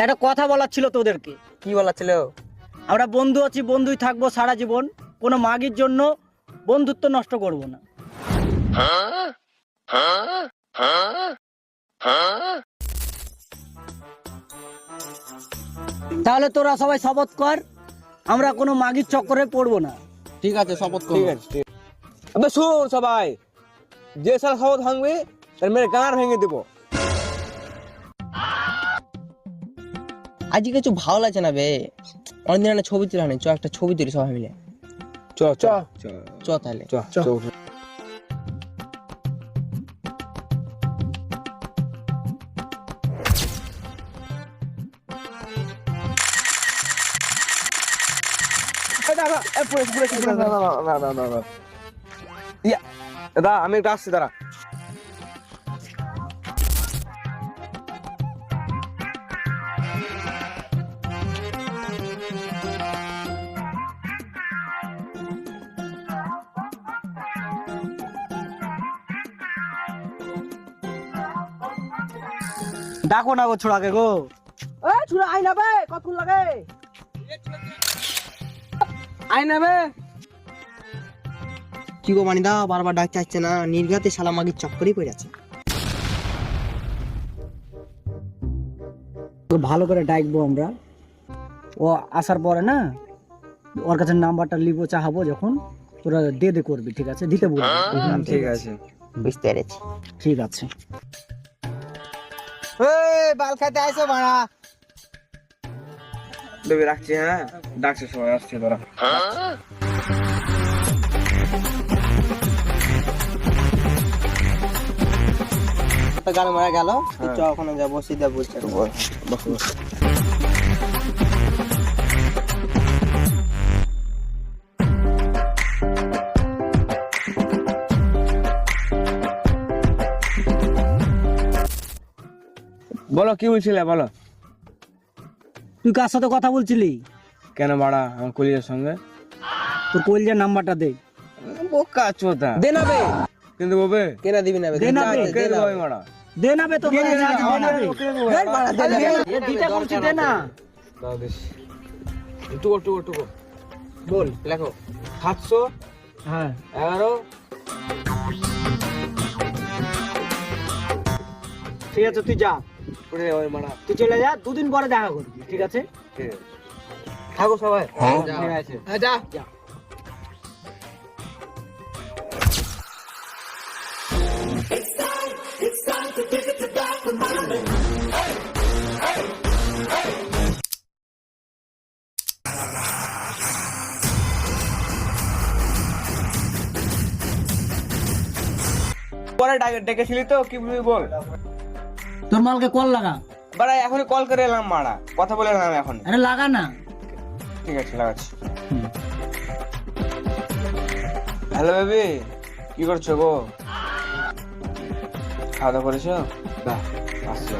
একটা কথা বলার ছিল তোদেরকে। কি বলার ছিল? আমরা বন্ধু আছি, বন্ধুই থাকবো সারা জীবন। কোনো মাগির জন্য বন্ধুত্ব নষ্ট করব না। তাহলে তোরা সবাই শপথ কর, আমরা কোনো মাগির চক্করে পড়বো না। ঠিক আছে, শপথ করব। ঠিক আছে। আবে শুন সবাই, যে সাল শপথ ভাঙবে তার মেরে গাঁড় ভেঙে দেবো। আজকে কিছু ভালো লাগছে না বে, অনেকদিন একটা ছবি তুলে আনি, চ একটা ছবি তুলি সবাই মিলে। চ চ চ তাহলে চ চ। দাদা আমি একটু আসছি, দাঁড়া। ডাকো না গো ছোড়াকে গো। ছুড়া আই না বে, কতক্ষণ লাগে? আই না বে। কি গো মানিদা, বারবার ডাক চাচ্ছে না, নির্ঘাতে শালা মাগির চক্করই পড়ে আছে। ভালো করে ডাকবো আমরা, ও আসার পরে না ওর কাছে নাম্বারটা লিবো, চাহাবো যখন তোরা দে করবি। ঠিক আছে, দিতে বলবি। ঠিক আছে, বুঝতে পেরেছি। ঠিক আছে। বাল খাইতে আইসো মারা। দেবে রাখছি, হ্যাঁ ডাকছে সবাই, আসছে তোরা। গান মারা গেল, চ ওখানে যাবো, সিধা বসে বসো। বলো কি বলছিলে, বলো। তুই কার সাথে কথা বলছিলি? কেন মারা, আমার কলিজার সঙ্গে। তোর কলিজার নাম্বারটা দে। বোকা চোদা। দে না বে। কিন্তু ববে কেনা দিবি না বে। দে না বে, কে দেবো মারা? দে না বে, তো দে না বে। এই মারা দে না। এ দিটা করছিস, দে না। দাও দেশ। টুকো বল, লেখো 700। হ্যাঁ 11। ঠিক আছে, তুই যা। ওরে ওই মারা, তুই চলে যা, দুদিন পরে দেখা করবি। ঠিক আছে, থাকো সবাই। ঠিক আছে, যা যা। পরে ডেকেছিলি তো, কি বলবি বল। তোর মালকে কল লাগা। বাড়া এখনই কল করে এলাম মারা, কথা বলে এলাম এখন। আরে লাগা না। ঠিক আছে, লাগাচ্ছি। হ্যালো বেবি, কি করছো গো? খাওয়া দাওয়া করেছো? বাহ, আসছো।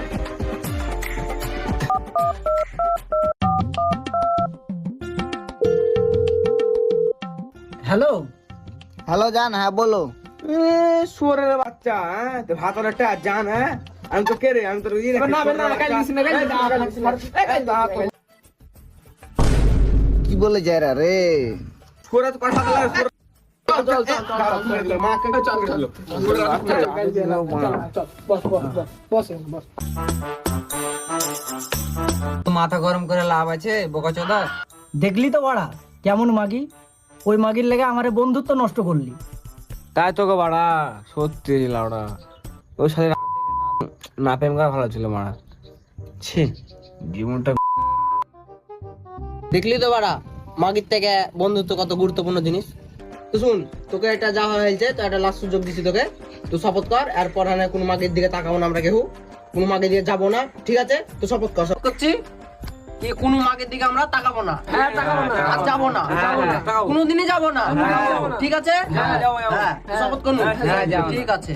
হ্যালো হ্যালো জান, হ্যাঁ বলো। শুয়োরের বাচ্চা, হ্যাঁ ভাত একটা জান। হ্যাঁ আমি তো কে রে, আমি তো কি বলে যারা রে? শুয়োরে তো কথা মাথা গরম করে লাভ আছে বোকাচোদা। দেখলি তো বাড়া কেমন মাগি, ওই মাগির লেগে আমার বন্ধুত্ব নষ্ট করলি। তাই তো গো বাড়া, সত্যি লাউডা, ওর সাথে না প্রেম করা ভালো ছিল মারা। ছি, জীবনটা। দেখলি তো বাড়া, মাগির থেকে বন্ধুত্ব কত গুরুত্বপূর্ণ জিনিস। তো শুন, তোকে এটা যা হয়েছে তো একটা লাস্ট সুযোগ দিছি তোকে, তুই শপথ কর। এরপর কোনো মাগির দিকে তাকাবো না আমরা, কেউ কোনো মাগির দিকে যাবো না। ঠিক আছে, তো শপথ কর। শপথ করছি কি কোনো মাগির দিকে আমরা তাকাবো না। হ্যাঁ তাকাবো না, আর যাবো না, কোনোদিনই যাবো না। ঠিক আছে, হ্যাঁ শপথ করুন। ঠিক আছে।